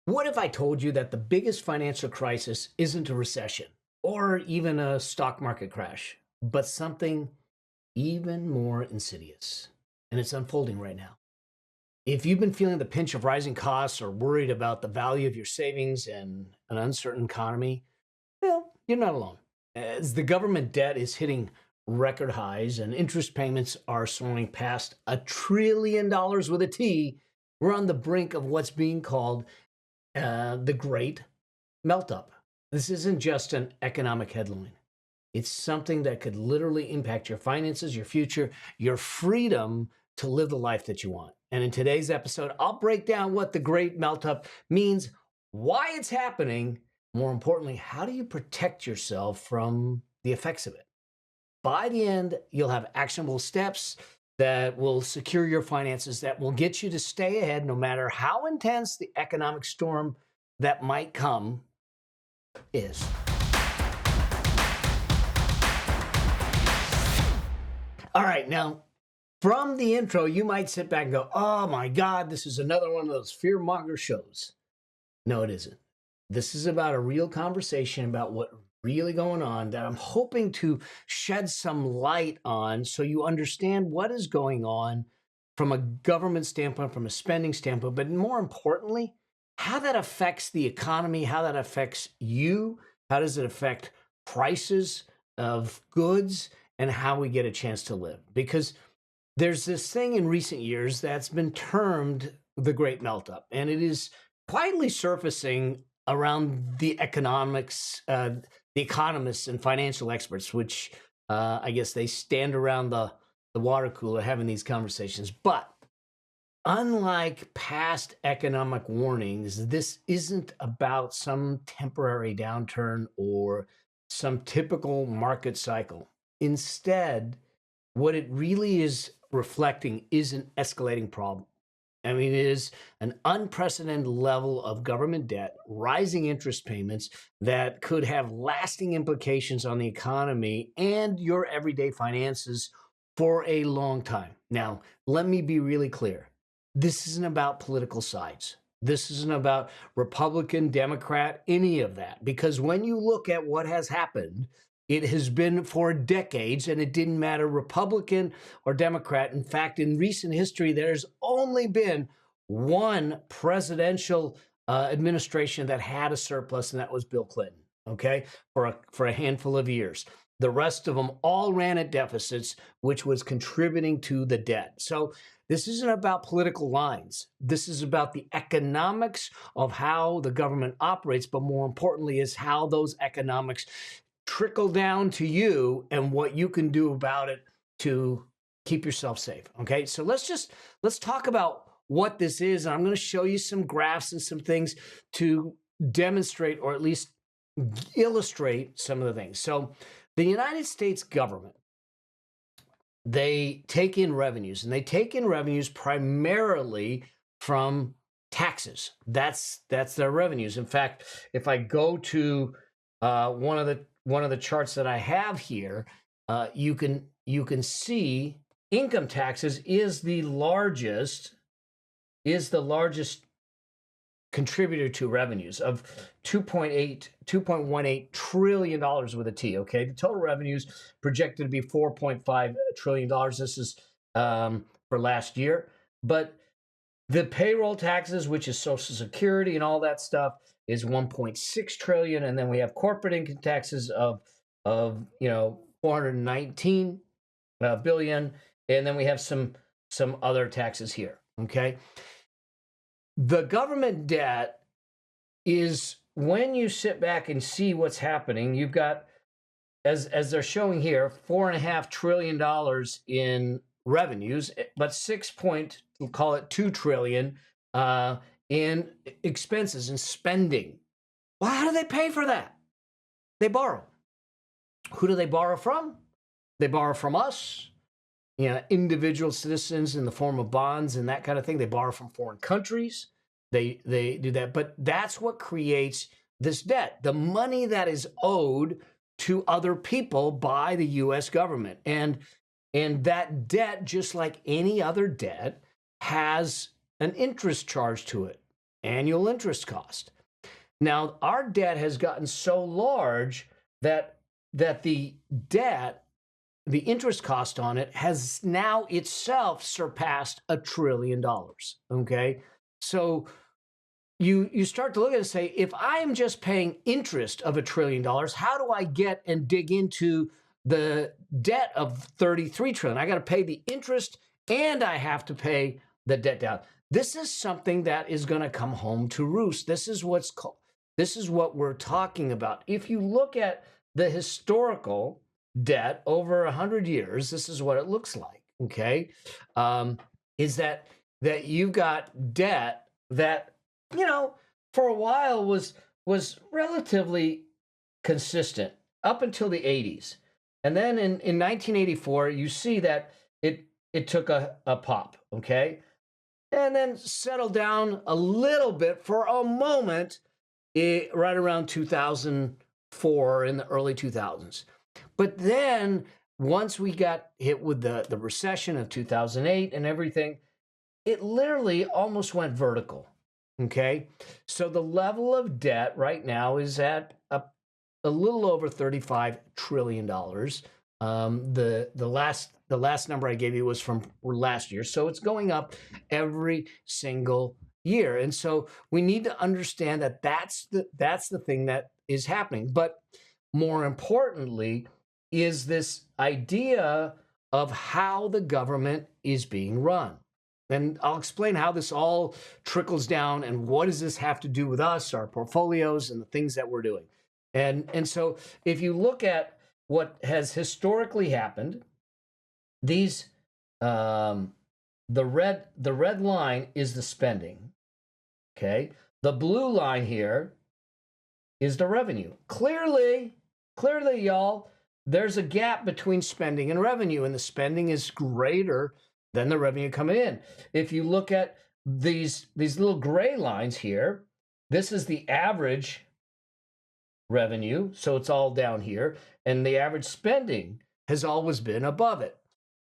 What if I told you that the biggest financial crisis isn't a recession or even a stock market crash, but something even more insidious? And it's unfolding right now. If you've been feeling the pinch of rising costs or worried about the value of your savings in an uncertain economy, well, you're not alone. As the government debt is hitting record highs and interest payments are soaring past $1 trillion with a T, we're on the brink of what's being called the great melt up. This isn't just an economic headline. It's something that could literally impact your finances, your future, your freedom to live the life that you want. And in today's episode, I'll break down what the great melt up means, why it's happening, more importantly, how do you protect yourself from the effects of it? By the end, you'll have actionable steps that will secure your finances, that will get you to stay ahead no matter how intense the economic storm that might come is. All right, now, from the intro, you might sit back and go, oh my God, this is another one of those fear-monger shows. No, it isn't. This is about a real conversation about what really going on that I'm hoping to shed some light on so you understand what is going on from a government standpoint, from a spending standpoint, but more importantly, how that affects the economy, how that affects you, how does it affect prices of goods, and how we get a chance to live. Because there's this thing in recent years that's been termed the Great Melt Up, and it is quietly surfacing around the economics, the economists and financial experts, which I guess they stand around the water cooler having these conversations. But unlike past economic warnings, this isn't about some temporary downturn or some typical market cycle. Instead, what it really is reflecting is an escalating problem. I mean, it is an unprecedented level of government debt, rising interest payments that could have lasting implications on the economy and your everyday finances for a long time. Now, let me be really clear. This isn't about political sides. This isn't about Republican, Democrat, any of that. Because when you look at what has happened, it has been for decades, and it didn't matter Republican or Democrat. In fact, in recent history, there's only been one presidential administration that had a surplus, and that was Bill Clinton, okay, for a handful of years. The rest of them all ran at deficits, which was contributing to the debt. So this isn't about political lines. This is about the economics of how the government operates, but more importantly is how those economics trickle down to you and what you can do about it to keep yourself safe. Okay, so let's talk about what this is. And I'm going to show you some graphs and some things to demonstrate or at least illustrate some of the things. So the United States government, they take in revenues, and they take in revenues primarily from taxes. That's their revenues. In fact, if I go to one of the charts that I have here, you can see income taxes is the largest contributor to revenues of $2.18 trillion with a T. Okay, the total revenues projected to be $4.5 trillion. This is for last year, but the payroll taxes, which is Social Security and all that stuff, is 1.6 trillion, and then we have corporate income taxes of 419 billion, and then we have some other taxes here. Okay, the government debt is, when you sit back and see what's happening, you've got, as they're showing here, $4.5 trillion in revenues, but we'll call it 2 trillion in expenses and spending. Well, how do they pay for that? They borrow. Who do they borrow from? They borrow from us, individual citizens in the form of bonds and that kind of thing. They borrow from foreign countries. They do that, but that's what creates this debt, the money that is owed to other people by the U.S. government. And that debt, just like any other debt, has an interest charge to it. annual interest cost. Now, our debt has gotten so large that the debt, the interest cost on it, has now itself surpassed $1 trillion. Okay, so you start to look at it and say, if I am just paying interest of $1 trillion, how do I get and dig into the debt of 33 trillion? I got to pay the interest and I have to pay the debt down. This is something that is going to come home to roost. This is what we're talking about. If you look at the historical debt over 100 years, this is what it looks like. Okay, is that you've got debt that, you know, for a while was relatively consistent up until the 80s. And then in 1984, you see that it took a pop, okay? And then settled down a little bit for a moment right around 2004, in the early 2000s. But then once we got hit with the recession of 2008 and everything, it literally almost went vertical. Okay, so the level of debt right now is at a little over $35 trillion. The last number I gave you was from last year, so it's going up every single year. And so we need to understand that that's the thing that is happening. But more importantly, is this idea of how the government is being run. And I'll explain how this all trickles down and what does this have to do with us, our portfolios, and the things that we're doing. And so if you look at what has historically happened, these the red line is the spending. Okay, the blue line here is the revenue. Clearly, y'all, there's a gap between spending and revenue, and the spending is greater than the revenue coming in. If you look at these little gray lines here, this is the average revenue, so it's all down here, and the average spending has always been above it.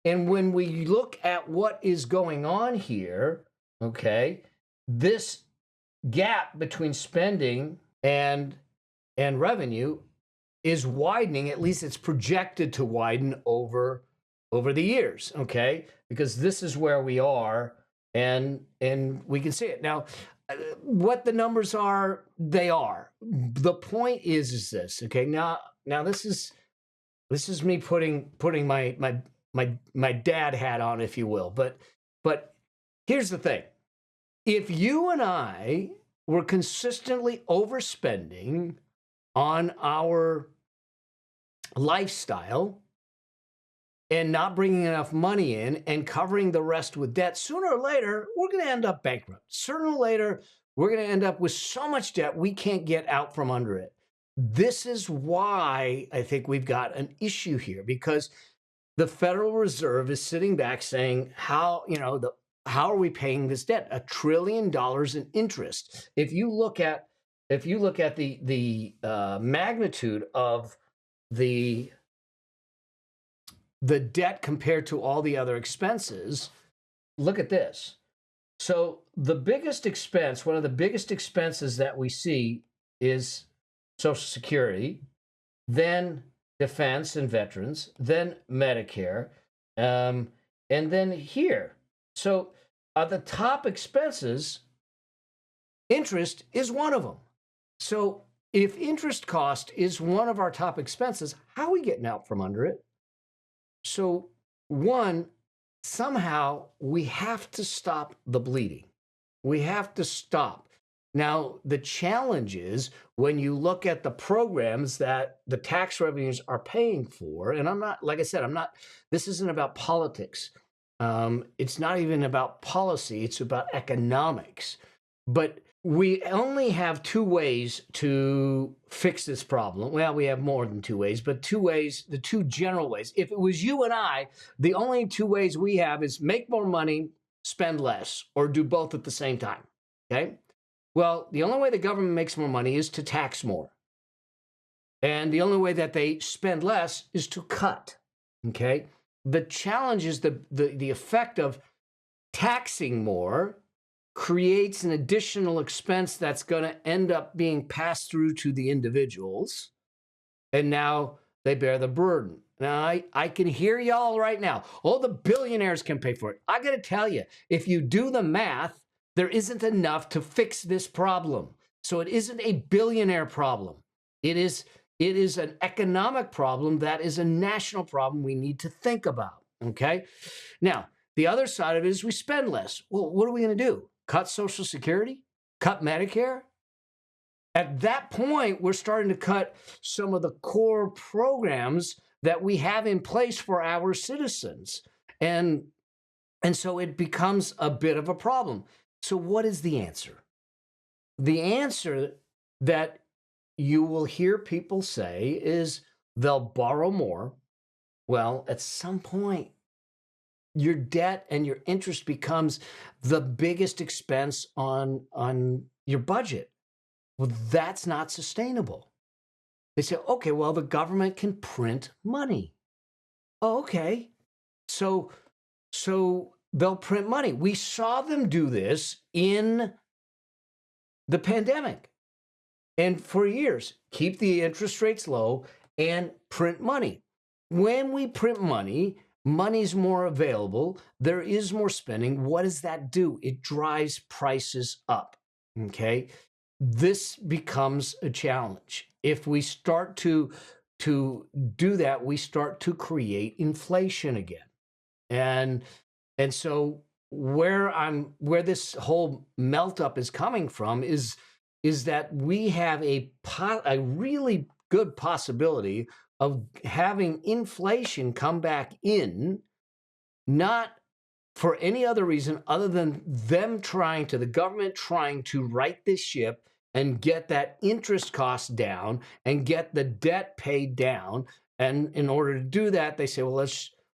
And when we look at what is going on here, okay, this gap between spending and revenue is widening. At least it's projected to widen over the years, okay? Because this is where we are, and we can see it. Now, what the numbers are, they are. The point is this, okay? Now this is me putting my dad hat on, if you will. But here's the thing. If you and I were consistently overspending on our lifestyle and not bringing enough money in and covering the rest with debt, sooner or later, we're going to end up bankrupt. Sooner or later, we're going to end up with so much debt we can't get out from under it. This is why I think we've got an issue here, because the Federal Reserve is sitting back saying, how are we paying this debt? $1 trillion in interest. If you look at the magnitude of the debt compared to all the other expenses, look at this. So the biggest expense, one of the biggest expenses that we see is Social Security, then defense and veterans, then Medicare, and then here. So the top expenses, interest is one of them. So if interest cost is one of our top expenses, how are we getting out from under it? So one, somehow we have to stop the bleeding. We have to stop. Now, the challenge is when you look at the programs that the tax revenues are paying for, and I'm not, like I said, this isn't about politics. It's not even about policy. It's about economics. But we only have two ways to fix this problem. Well, we have more than two ways, but two ways, the two general ways. If it was you and I, the only two ways we have is make more money, spend less, or do both at the same time. Okay? Well, the only way the government makes more money is to tax more. And the only way that they spend less is to cut. Okay? The challenge is the effect of taxing more creates an additional expense that's going to end up being passed through to the individuals. And now they bear the burden. Now, I can hear y'all right now. Oh, the billionaires can pay for it. I got to tell you, if you do the math, there isn't enough to fix this problem. So it isn't a billionaire problem. It is an economic problem that is a national problem we need to think about, okay? Now, the other side of it is we spend less. Well, what are we going to do? Cut Social Security? Cut Medicare? At that point, we're starting to cut some of the core programs that we have in place for our citizens. And so it becomes a bit of a problem. So what is the answer? The answer that you will hear people say is they'll borrow more. Well, at some point, your debt and your interest becomes the biggest expense on your budget. Well, that's not sustainable. They say, okay, well, the government can print money. Oh, okay. So they'll print money. We saw them do this in the pandemic. And for years, keep the interest rates low and print money. When we print money, money's more available. There is more spending. What does that do? It drives prices up. Okay. This becomes a challenge. If we start to do that, we start to create inflation again. And so where this whole melt up is coming from is that we have a really good possibility of having inflation come back in, not for any other reason other than the government trying to right this ship and get that interest cost down and get the debt paid down. And in order to do that, they say, well,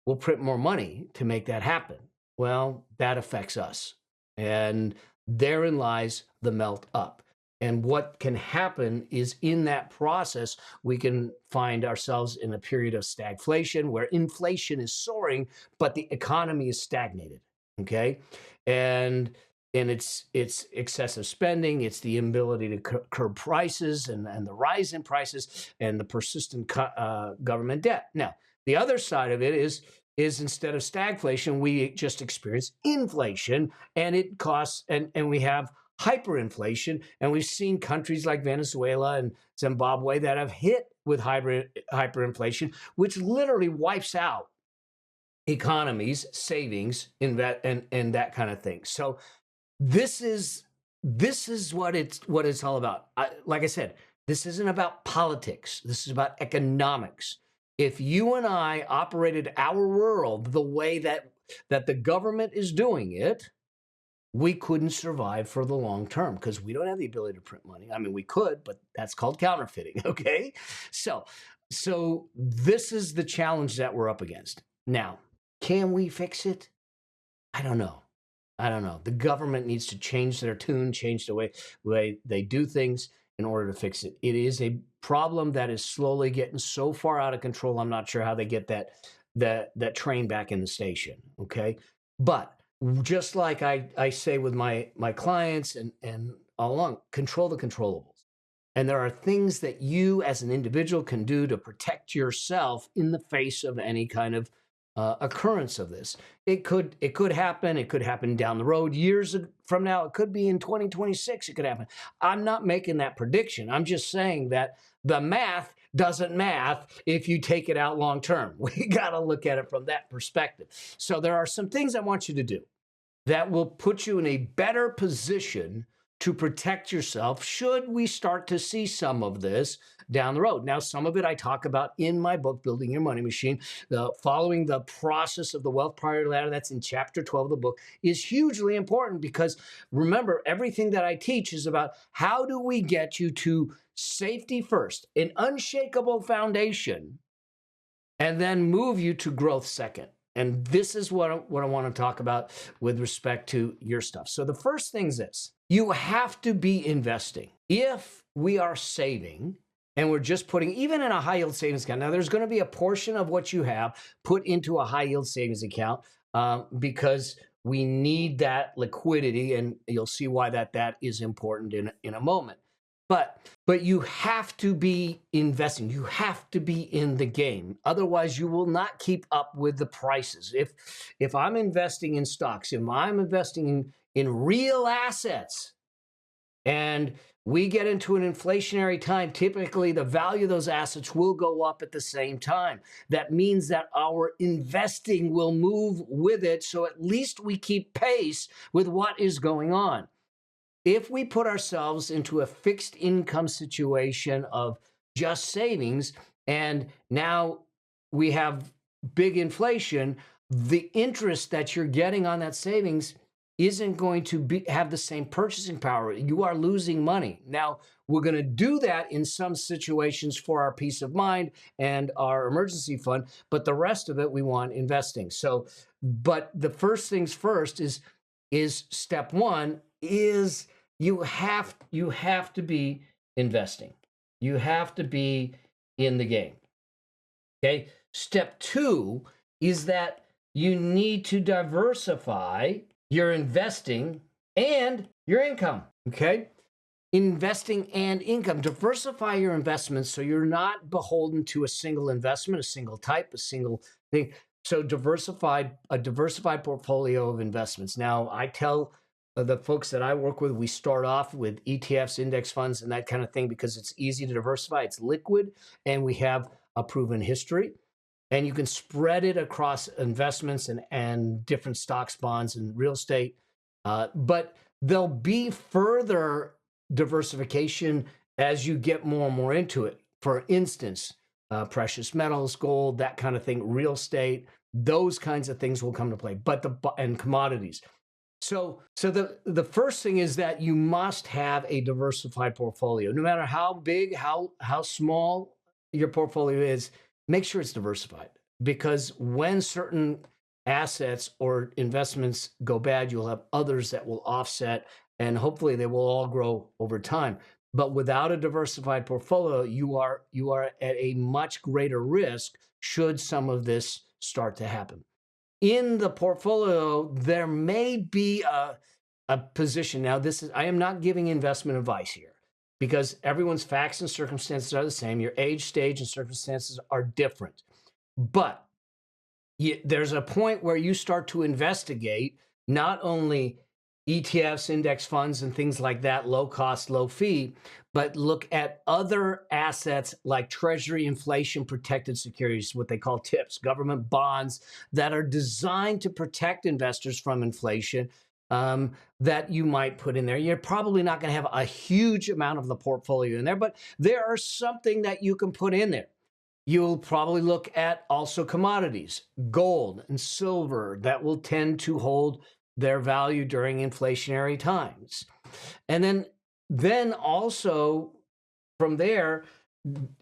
we'll print more money to make that happen. Well, that affects us. And therein lies the melt up. And what can happen is in that process, we can find ourselves in a period of stagflation where inflation is soaring, but the economy is stagnated, okay? And it's excessive spending, it's the inability to curb prices and the rise in prices and the persistent government debt. Now, the other side of it is instead of stagflation, we just experience inflation, and it costs, and we have hyperinflation, and we've seen countries like Venezuela and Zimbabwe that have hit with hyperinflation, which literally wipes out economies, savings, and that kind of thing. So this is what it's all about. Like I said, this isn't about politics. This is about economics. If you and I operated our world the way that the government is doing it, we couldn't survive for the long term because we don't have the ability to print money. I mean, we could, but that's called counterfeiting, okay? So this is the challenge that we're up against. Now, can we fix it? I don't know. The government needs to change their tune, change the way they do things in order to fix it. It is a problem that is slowly getting so far out of control, I'm not sure how they get that train back in the station, okay? But just like I say with my clients and all along, control the controllables. And there are things that you as an individual can do to protect yourself in the face of any kind of occurrence of this. It could happen. It could happen down the road, years from now. It could be in 2026. It could happen. I'm not making that prediction. I'm just saying that the math doesn't math if you take it out long term. We got to look at it from that perspective. So there are some things I want you to do that will put you in a better position to protect yourself should we start to see some of this down the road. Now, some of it I talk about in my book, Building Your Money Machine. Following the process of the wealth priority ladder, that's in chapter 12 of the book, is hugely important because remember, everything that I teach is about how do we get you to safety first, an unshakable foundation, and then move you to growth second. And this is what I want to talk about with respect to your stuff. So the first thing is this: you have to be investing. If we are saving and we're just putting, even in a high yield savings account, now there's going to be a portion of what you have put into a high yield savings account because we need that liquidity, and you'll see why that is important in a moment. But you have to be investing. You have to be in the game. Otherwise, you will not keep up with the prices. If I'm investing in stocks, if I'm investing in real assets, and we get into an inflationary time, typically the value of those assets will go up at the same time. That means that our investing will move with it, so at least we keep pace with what is going on. If we put ourselves into a fixed income situation of just savings, and now we have big inflation, the interest that you're getting on that savings isn't going to have the same purchasing power. You are losing money. Now, we're going to do that in some situations for our peace of mind and our emergency fund, but the rest of it we want investing. So, but the first things first is step one is you have to be investing. You have to be in the game. Okay? Step two is that you need to diversify your investing and your income. Okay? Investing and income. Diversify your investments so you're not beholden to a single investment, a single type, a single thing. So a diversified portfolio of investments. Now, I tell the folks that I work with, we start off with ETFs, index funds, and that kind of thing because it's easy to diversify. It's liquid, and we have a proven history. And you can spread it across investments and different stocks, bonds, and real estate. But there'll be further diversification as you get more and more into it. For instance, precious metals, gold, that kind of thing, real estate, those kinds of things will come to play. And commodities. So the first thing is that you must have a diversified portfolio. No matter how big, how small your portfolio is, make sure it's diversified. Because when certain assets or investments go bad, you'll have others that will offset, and hopefully they will all grow over time. But without a diversified portfolio, you are at a much greater risk should some of this start to happen. In the portfolio, there may be a position. Now, I am not giving investment advice here because everyone's facts and circumstances are the same. Your age, stage, and circumstances are different. But there's a point where you start to investigate not only ETFs, index funds, and things like that, low cost, low fee, but look at other assets like Treasury inflation protected securities, what they call TIPS, government bonds that are designed to protect investors from inflation that you might put in there. You're probably not going to have a huge amount of the portfolio in there, but there are something that you can put in there. You'll probably look at also commodities, gold and silver that will tend to hold their value during inflationary times. And then also from there,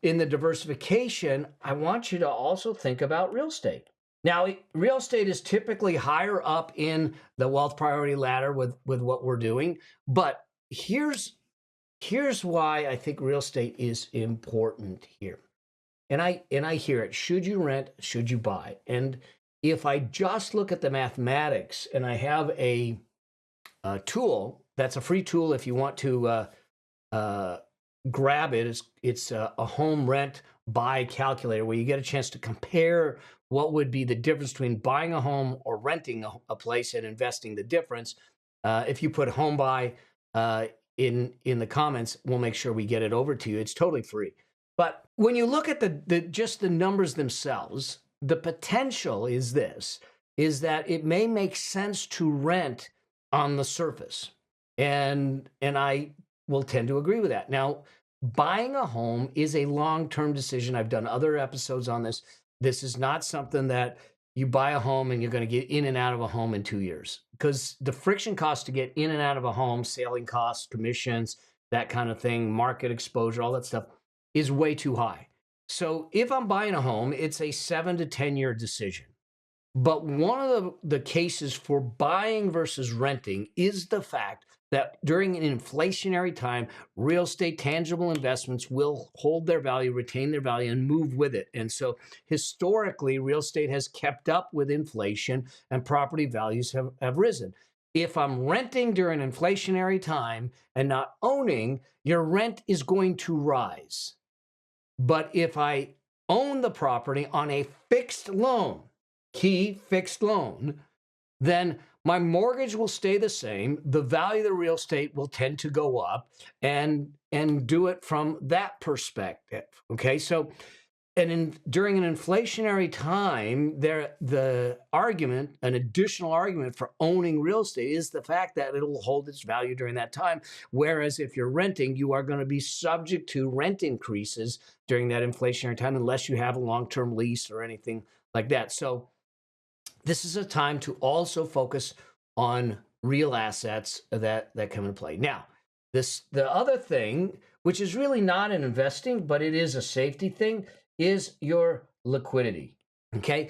in the diversification, I want you to also think about real estate. Now, real estate is typically higher up in the wealth priority ladder with what we're doing, but here's why I think real estate is important here. And I hear it, should you rent, should you buy? And if I just look at the mathematics, and I have a tool, that's a free tool if you want to grab it. It's a home rent buy calculator where you get a chance to compare what would be the difference between buying a home or renting a place and investing the difference. If you put home buy in the comments, we'll make sure we get it over to you. It's totally free. But when you look at just the numbers themselves, the potential is that it may make sense to rent on the surface. And I will tend to agree with that. Now, buying a home is a long-term decision. I've done other episodes on this. This is not something that you buy a home and you're going to get in and out of a home in 2 years, because the friction cost to get in and out of a home, selling costs, commissions, that kind of thing, market exposure, all that stuff is way too high. So if I'm buying a home, it's a 7 to 10 year decision. But one of the cases for buying versus renting is the fact that during an inflationary time, real estate tangible investments will hold their value, retain their value, and move with it. And so historically, real estate has kept up with inflation and property values have risen. If I'm renting during an inflationary time and not owning, your rent is going to rise. But if I own the property on a fixed loan, key fixed loan, then my mortgage will stay the same. The value of the real estate will tend to go up and do it from that perspective. Okay. So, during an inflationary time, the argument, an additional argument for owning real estate is the fact that it'll hold its value during that time. Whereas if you're renting, you are going to be subject to rent increases during that inflationary time, unless you have a long-term lease or anything like that. So this is a time to also focus on real assets that come into play. Now, the other thing, which is really not an investing, but it is a safety thing, is your liquidity. Okay.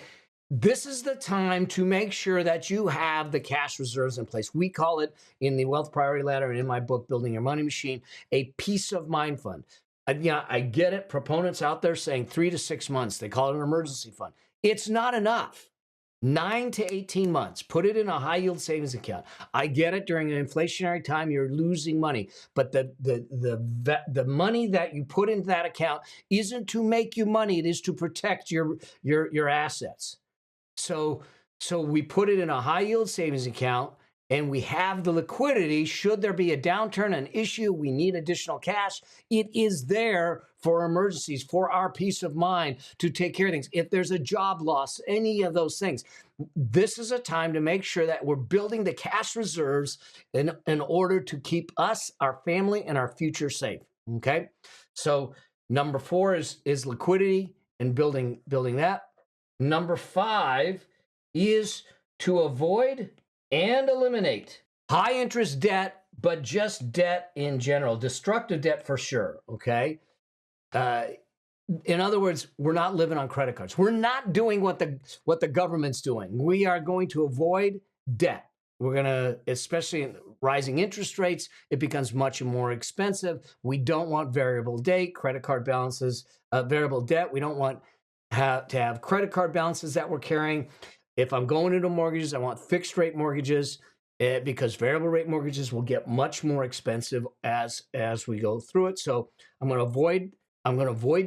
This is the time to make sure that you have the cash reserves in place. We call it in the Wealth Priority Ladder and in my book, Building Your Money Machine, a peace of mind fund. I get it. Proponents out there saying 3 to 6 months. They call it an emergency fund. It's not enough. 9 to 18 months, put it in a high yield savings account. I get it. During an inflationary time, you're losing money, but the money that you put into that account isn't to make you money. It is to protect your assets. So we put it in a high yield savings account, and we have the liquidity. Should there be a downturn, an issue, we need additional cash, it is there for emergencies, for our peace of mind, to take care of things. If there's a job loss, any of those things, this is a time to make sure that we're building the cash reserves in order to keep us, our family, and our future safe. Okay. So number 4 is liquidity and building that. Number 5 is to avoid and eliminate high interest debt, but just debt in general, destructive debt for sure. Okay. In other words, we're not living on credit cards. We're not doing what the government's doing. We are going to avoid debt. We're going to, especially in rising interest rates, it becomes much more expensive. We don't want variable debt, credit card balances, variable debt. We don't want to have credit card balances that we're carrying. If I'm going into mortgages, I want fixed rate mortgages because variable rate mortgages will get much more expensive as we go through it. So I'm going to avoid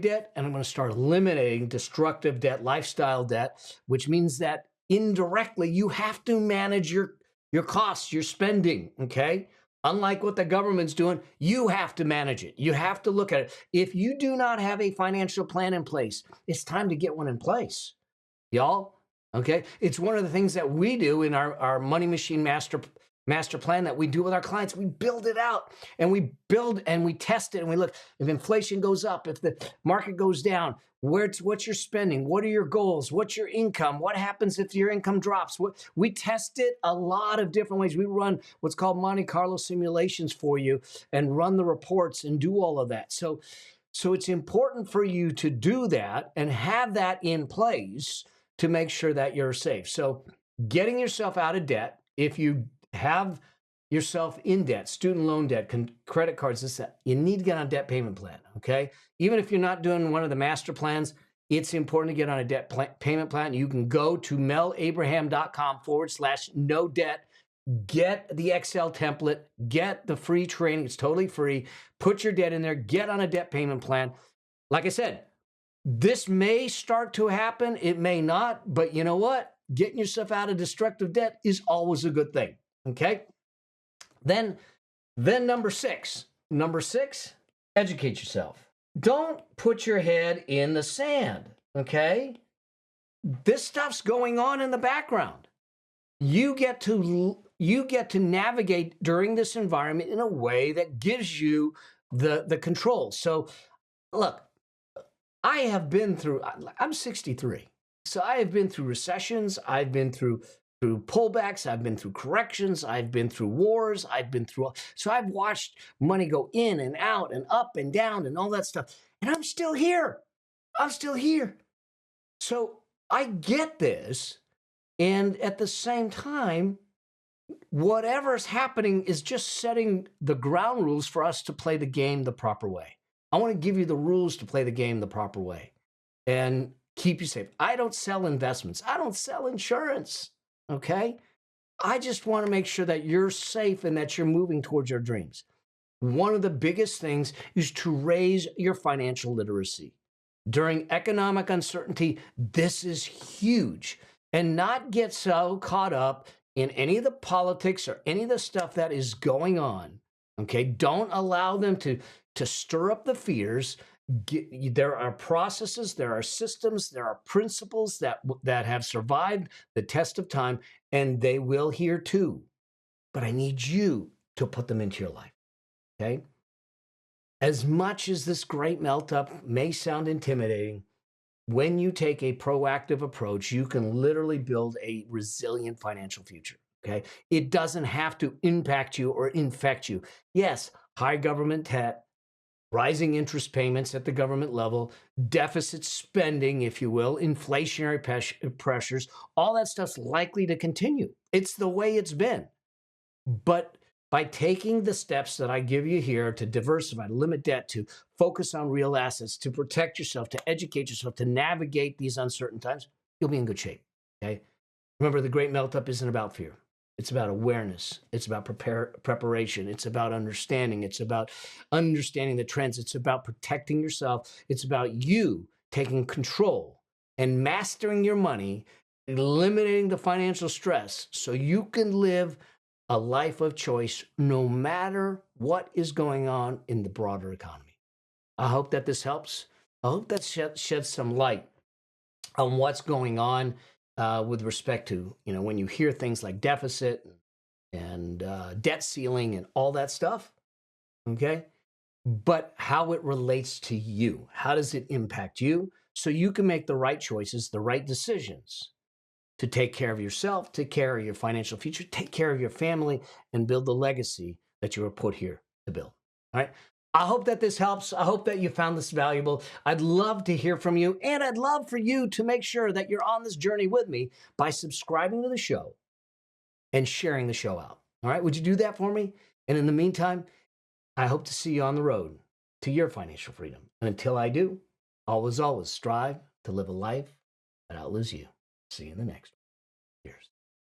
debt, and I'm going to start eliminating destructive debt, lifestyle debt, which means that indirectly you have to manage your costs, your spending. Okay. Unlike what the government's doing, you have to manage it. You have to look at it. If you do not have a financial plan in place, it's time to get one in place, y'all. Okay. It's one of the things that we do in our Money Machine master plan that we do with our clients. We build it out, and we build and we test it, and we look if inflation goes up, if the market goes down, what's your spending? What are your goals? What's your income? What happens if your income drops? We test it a lot of different ways. We run what's called Monte Carlo simulations for you and run the reports and do all of that. So it's important for you to do that and have that in place to make sure that you're safe. So getting yourself out of debt, if you have yourself in debt, student loan debt, credit cards, this, that, you need to get on a debt payment plan, okay? Even if you're not doing one of the master plans, it's important to get on a debt payment plan. You can go to melabraham.com/no debt, get the Excel template, get the free training. It's totally free. Put your debt in there, get on a debt payment plan. Like I said, this may start to happen. It may not, but you know what? Getting yourself out of destructive debt is always a good thing. Okay. Then number 6, educate yourself. Don't put your head in the sand. Okay. This stuff's going on in the background. You get to navigate during this environment in a way that gives you the control. So look, I have been through, I'm 63. So I have been through recessions. I've been through pullbacks. I've been through corrections. I've been through wars. So I've watched money go in and out and up and down and all that stuff. And I'm still here. So I get this. And at the same time, whatever's happening is just setting the ground rules for us to play the game the proper way. I want to give you the rules to play the game the proper way and keep you safe. I don't sell investments. I don't sell insurance. Okay. I just want to make sure that you're safe and that you're moving towards your dreams. One of the biggest things is to raise your financial literacy. During economic uncertainty, this is huge. And not get so caught up in any of the politics or any of the stuff that is going on. Okay, don't allow them to stir up the fears. There are processes, there are systems, there are principles that have survived the test of time, and they will here too. But I need you to put them into your life. Okay. As much as this great melt up may sound intimidating, when you take a proactive approach, you can literally build a resilient financial future. Okay. It doesn't have to impact you or infect you. Yes, high government debt, rising interest payments at the government level, deficit spending, if you will, inflationary pressures, all that stuff's likely to continue. It's the way it's been. But by taking the steps that I give you here to diversify, to limit debt, to focus on real assets, to protect yourself, to educate yourself, to navigate these uncertain times, you'll be in good shape. Okay. Remember, the great melt up isn't about fear. It's about awareness. It's about preparation. It's about understanding. It's about understanding the trends. It's about protecting yourself. It's about you taking control and mastering your money, eliminating the financial stress so you can live a life of choice no matter what is going on in the broader economy. I hope that this helps. I hope that sheds some light on what's going on with respect to, when you hear things like deficit and debt ceiling and all that stuff, okay? But how it relates to you. How does it impact you so you can make the right choices, the right decisions to take care of yourself, take care of your financial future, take care of your family, and build the legacy that you were put here to build. All right. I hope that this helps. I hope that you found this valuable. I'd love to hear from you, and I'd love for you to make sure that you're on this journey with me by subscribing to the show and sharing the show out. All right. Would you do that for me? And in the meantime, I hope to see you on the road to your financial freedom. And until I do, always strive to live a life that outlives you. See you in the next one. Cheers.